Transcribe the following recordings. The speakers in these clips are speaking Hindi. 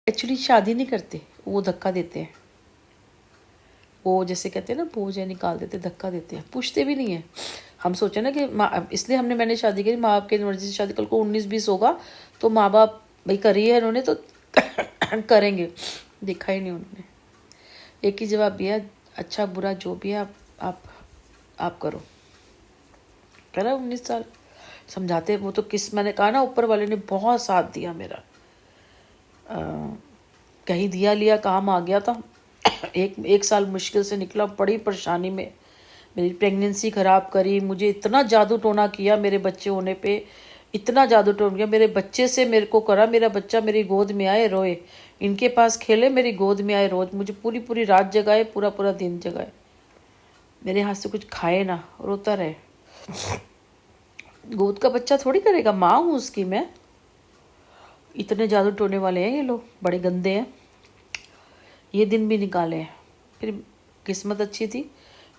एक्चुअली शादी नहीं करते, वो धक्का देते हैं। वो जैसे कहते हैं ना, बोझ है निकाल देते, धक्का देते हैं, पूछते भी नहीं है। हम सोचे ना कि माँ, इसलिए मैंने शादी करी, माँ बाप की मर्जी से शादी, कल को 19-20 होगा तो माँ बाप भाई करी है इन्होंने तो करेंगे। देखा ही नहीं उन्होंने। एक ही जवाब दिया, अच्छा बुरा जो भी है आप करो। करा 19 साल समझाते। वो तो मैंने कहा ना, ऊपर वाले ने बहुत साथ दिया मेरा। कहीं दिया लिया काम आ गया था। एक साल मुश्किल से निकला, बड़ी परेशानी में। मेरी प्रेगनेंसी ख़राब करी, मुझे इतना जादू टोना किया मेरे बच्चे होने पे, इतना जादू टोना किया। मेरे बच्चे से मेरे को करा, मेरा बच्चा मेरी गोद में आए रोए, इनके पास खेले, मेरी गोद में आए रोज, मुझे पूरी पूरी रात जगाए, पूरा पूरा दिन जगाए, मेरे हाथ से कुछ खाए ना, रोता रहे। गोद का बच्चा थोड़ी करेगा, माँ हूँ उसकी मैं। इतने जादू टोने वाले हैं ये लोग, बड़े गंदे हैं। ये दिन भी निकाले हैं। फिर किस्मत अच्छी थी,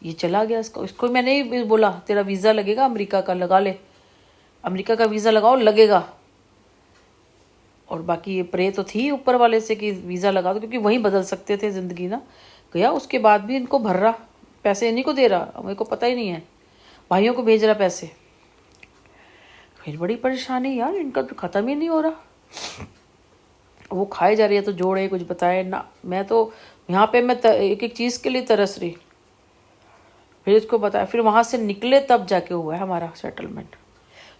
ये चला गया। इसको मैंने ही बोला, तेरा वीज़ा लगेगा अमेरिका का, लगा ले, अमेरिका का वीज़ा लगाओ, लगेगा। और बाकी ये प्रे तो थी ऊपर वाले से कि वीज़ा लगा दो, क्योंकि वहीं बदल सकते थे ज़िंदगी ना। गया, उसके बाद भी इनको भर रहा, पैसे इन्हीं को दे रहा, मेरे को पता ही नहीं है, भाइयों को भेज रहा पैसे। फिर बड़ी परेशानी यार, इनका तो ख़त्म ही नहीं हो रहा। वो खाए जा रही है तो जोड़े, कुछ बताए ना। मैं तो यहाँ पे मैं एक एक चीज़ के लिए तरस रही। फिर इसको बताया, फिर वहाँ से निकले तब जाके हुआ है हमारा सेटलमेंट।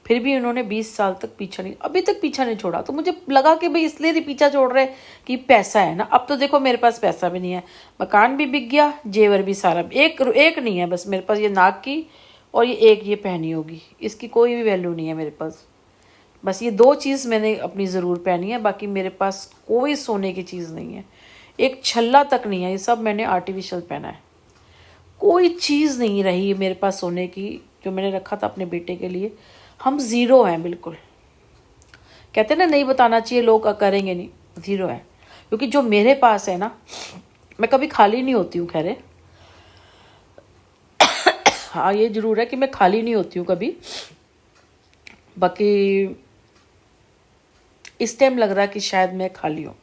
फिर भी उन्होंने 20 साल तक पीछा नहीं, अभी तक पीछा नहीं छोड़ा। तो मुझे लगा कि भाई इसलिए नहीं पीछा छोड़ रहे कि पैसा है ना। अब तो देखो मेरे पास पैसा भी नहीं है, मकान भी बिक गया, जेवर भी सारा, एक नहीं है बस मेरे पास, ये नाक की और ये पहनी होगी, इसकी कोई भी वैल्यू नहीं है मेरे पास। बस ये 2 चीज़ मैंने अपनी ज़रूर पहनी है, बाकी मेरे पास कोई सोने की चीज़ नहीं है, एक छल्ला तक नहीं है, ये सब मैंने आर्टिफिशियल पहना है। कोई चीज़ नहीं रही मेरे पास सोने की, जो मैंने रखा था अपने बेटे के लिए। हम ज़ीरो हैं बिल्कुल। कहते हैं ना नहीं बताना चाहिए, लोग करेंगे नहीं, ज़ीरो है। क्योंकि जो मेरे पास है ना, मैं कभी खाली नहीं होती हूँ। खैर हाँ, ये ज़रूर है कि मैं खाली नहीं होती हूँ कभी। बाकी इस टाइम लग रहा है कि शायद मैं खाली हूँ।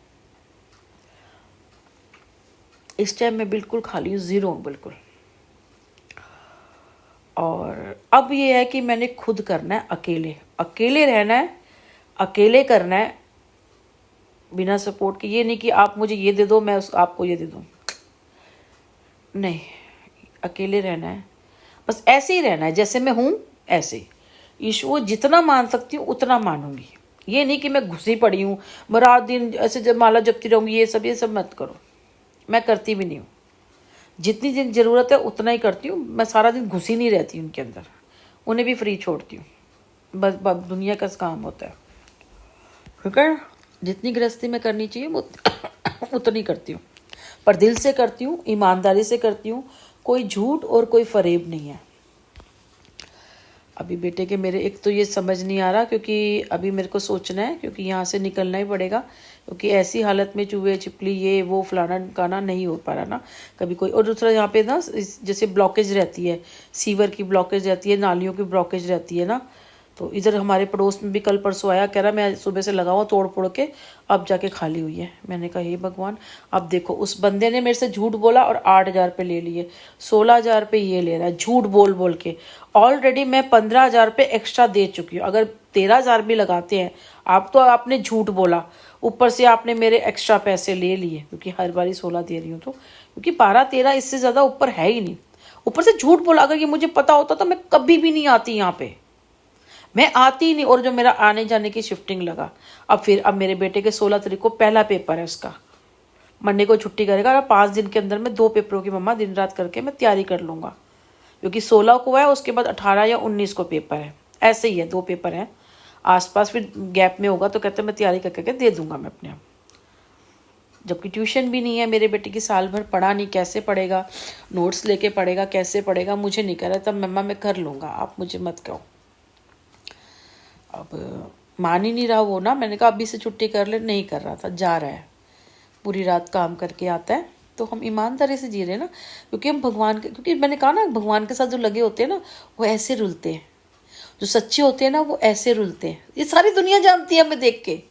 इस टाइम मैं बिल्कुल खाली हूँ, ज़ीरो हूँ बिल्कुल। और अब ये है कि मैंने खुद करना है, अकेले रहना है, अकेले करना है, बिना सपोर्ट के। ये नहीं कि आप मुझे ये दे दो मैं आपको ये दे दूँ, नहीं, अकेले रहना है, बस ऐसे ही रहना है जैसे मैं हूँ ऐसे। ईश्वर जितना मान सकती हूँ उतना मानूंगी। ये नहीं कि मैं घुसी पड़ी हूँ, मैं रात दिन ऐसे जब माला जपती रहूँगी, ये सब मत करो। मैं करती भी नहीं हूँ। जितनी दिन ज़रूरत है उतना ही करती हूँ। मैं सारा दिन घुसी नहीं रहती उनके अंदर, उन्हें भी फ्री छोड़ती हूँ। बस दुनिया का काम होता है, ठीक है। जितनी गृहस्थी में करनी चाहिए वो उतनी करती हूँ, पर दिल से करती हूँ, ईमानदारी से करती हूँ, कोई झूठ और कोई फरेब नहीं है। अभी बेटे के मेरे एक तो ये समझ नहीं आ रहा, क्योंकि अभी मेरे को सोचना है, क्योंकि यहाँ से निकलना ही पड़ेगा, क्योंकि ऐसी हालत में चूहे छिपली ये वो फलाना काना नहीं हो पा रहा ना कभी कोई। और दूसरा यहाँ पे ना जैसे ब्लॉकेज रहती है, सीवर की ब्लॉकेज रहती है, नालियों की ब्लॉकेज रहती है ना। तो इधर हमारे पड़ोस में भी कल परसों आया, कह रहा मैं सुबह से लगा हुआ तोड़ फोड़ के, अब जाके खाली हुई है। मैंने कहा हे भगवान। अब देखो उस बंदे ने मेरे से झूठ बोला और 8,000 रुपये ले लिए, 16,000 रुपये ये ले रहा है झूठ बोल बोल के। ऑलरेडी मैं 15,000 रुपये एक्स्ट्रा दे चुकी हूँ। अगर 13,000 भी लगाते हैं आप, तो आपने झूठ बोला, ऊपर से आपने मेरे एक्स्ट्रा पैसे ले लिए, क्योंकि हर बारी 16 दे रही हूँ तो, क्योंकि 12-13 इससे ज़्यादा ऊपर है ही नहीं। ऊपर से झूठ बोला। अगर ये मुझे पता होता तो मैं कभी भी नहीं आती यहाँ पे, मैं आती ही नहीं। और जो मेरा आने जाने की शिफ्टिंग लगा, अब मेरे बेटे के 16 तारीख को पहला पेपर है उसका, मंडे को छुट्टी करेगा, और 5 दिन के अंदर में 2 पेपरों की मम्मा दिन रात करके मैं तैयारी कर लूँगा, क्योंकि 16 को है, उसके बाद 18 या 19 को पेपर है, ऐसे ही है 2 पेपर हैं आसपास, फिर गैप में होगा। तो कहते हैं मैं तैयारी करके दे दूंगा मैं अपने आप। जबकि ट्यूशन भी नहीं है मेरे बेटे की, साल भर पढ़ा नहीं, कैसे पढ़ेगा, नोट्स लेके पढ़ेगा, कैसे पढ़ेगा मुझे नहीं कह रहा। तब मम्मा मैं कर लूँगा, आप मुझे मत कहो। अब मान ही नहीं रहा वो ना। मैंने कहा अभी से छुट्टी कर ले, नहीं कर रहा था, जा रहा है, पूरी रात काम करके आता है। तो हम ईमानदारी से जी रहे हैं ना, क्योंकि हम भगवान के, क्योंकि मैंने कहा ना भगवान के साथ जो लगे होते हैं ना वो ऐसे रुलते हैं, जो सच्चे होते हैं ना वो ऐसे रुलते हैं। ये सारी दुनिया जानती है हमें देख के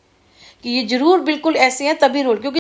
कि ये ज़रूर बिल्कुल ऐसे हैं तभी रोल, क्योंकि